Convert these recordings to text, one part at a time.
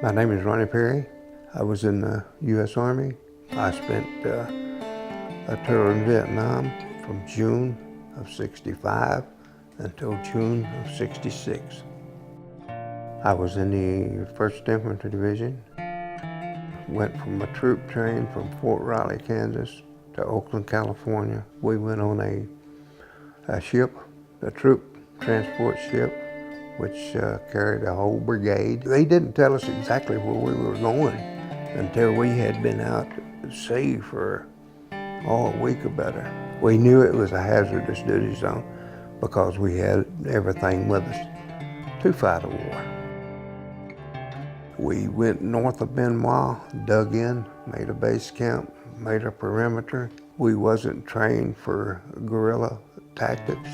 My name is Ronnie Perry. I was in the U.S. Army. I spent a tour in Vietnam from June of '65 until June of '66. I was in the 1st Infantry Division. Went from a troop train from Fort Riley, Kansas to Oakland, California. We went on a ship, a troop transport ship, which carried a whole brigade. They didn't tell us exactly where we were going until we had been out at sea for a week or better. We knew it was a hazardous duty zone because we had everything with us to fight a war. We went north of Benoit, dug in, made a base camp, made a perimeter. We wasn't trained for guerrilla tactics.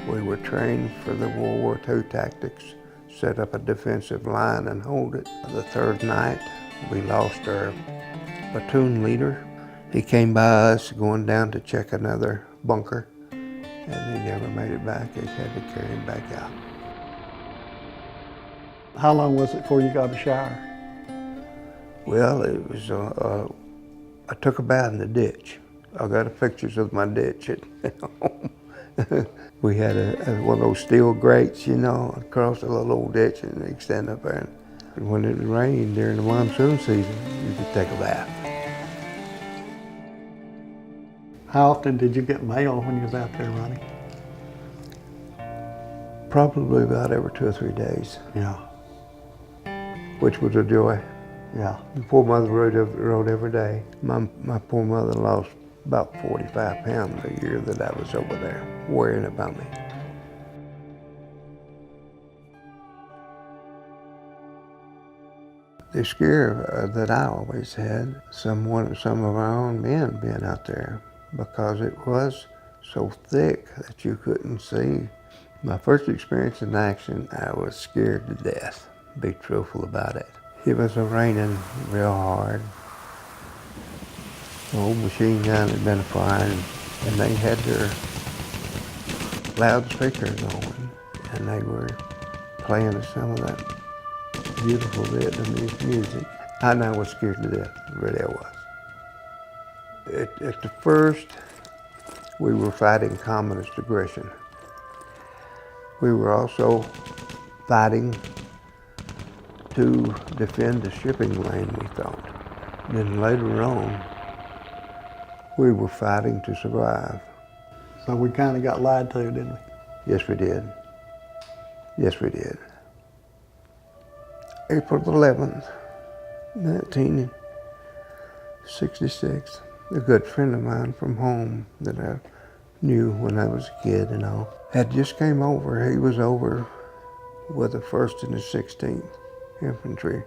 We were trained for the World War II tactics, set up a defensive line and hold it. The 3rd night, we lost our platoon leader. He came by us going down to check another bunker, and he never made it back. They had to carry him back out. How long was it before you got a shower? Well, it was, I took a bath in the ditch. I got pictures of my ditch at home. We had one of those steel grates, you know, across a little old ditch, and you stand up there. And when it rained during the monsoon season, you could take a bath. How often did you get mail when you was out there, Ronnie? Probably about every 2 or 3 days. Yeah. Which was a joy. Yeah. My poor mother rode every day. My poor mother lost about 45 pounds a year that I was over there, worrying about me. The scare that I always had, some of our own men being out there, because it was so thick that you couldn't see. My first experience in action, I was scared to death, be truthful about it. It was raining real hard. The old machine gun had been firing, and they had their loudspeakers on, and they were playing some of that beautiful Vietnamese music. I was scared to death, really I was. At the first, we were fighting communist aggression. We were also fighting to defend the shipping lane, we thought. Then later on, we were fighting to survive. So we kind of got lied to, didn't we? Yes, we did. Yes, we did. April 11th, 1966, a good friend of mine from home that I knew when I was a kid and all, had just came over. He was over with the 1st and the 16th Infantry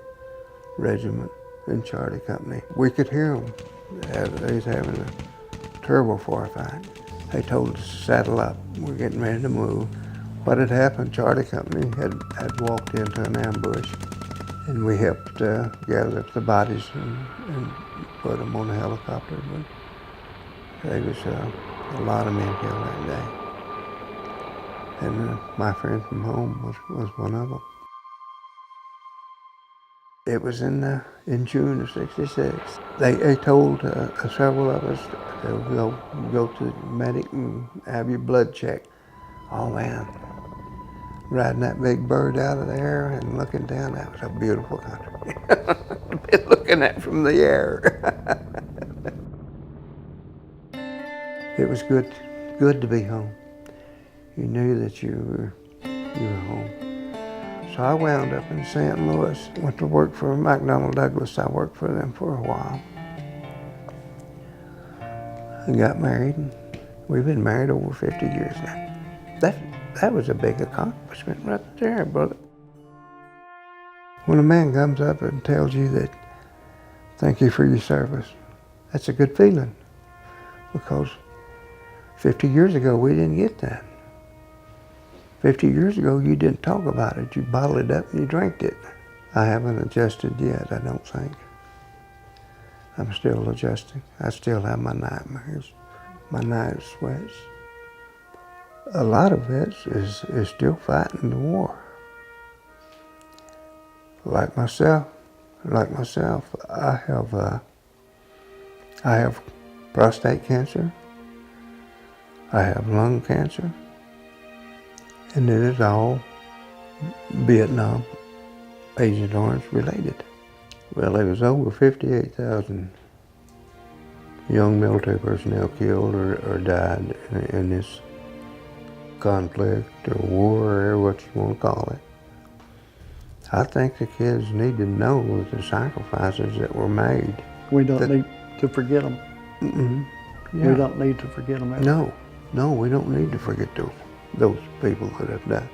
Regiment in Charlie Company. We could hear them. They was having a terrible firefight. They told us to saddle up. We're getting ready to move. What had happened, Charlie Company had walked into an ambush, and we helped gather up the bodies and put them on a helicopter. But there was a lot of men killed that day. And my friend from home was one of them. It was in June of '66. They told several of us to go to the medic and have your blood checked. Oh man, riding that big bird out of the air and looking down, that was a beautiful country. Looking at from the air. It was good to be home. You knew that you were home. So I wound up in St. Louis, went to work for McDonnell Douglas. I worked for them for a while. And got married, and we've been married over 50 years now. That was a big accomplishment right there, brother. When a man comes up and tells you that, thank you for your service, that's a good feeling, because 50 years ago we didn't get that. 50 years ago, you didn't talk about it. You bottled it up and you drank it. I haven't adjusted yet, I don't think. I'm still adjusting. I still have my nightmares, my night sweats. A lot of vets is still fighting the war. Like myself, like myself, I have prostate cancer, I have lung cancer, and it is all Vietnam Agent Orange related. Well, there was over 58,000 young military personnel killed or died in this conflict or war or what you want to call it. I think the kids need to know the sacrifices that were made. We don't need to forget them. Mm-hmm. Yeah. We don't need to forget them. No, we don't need to forget those people that have died.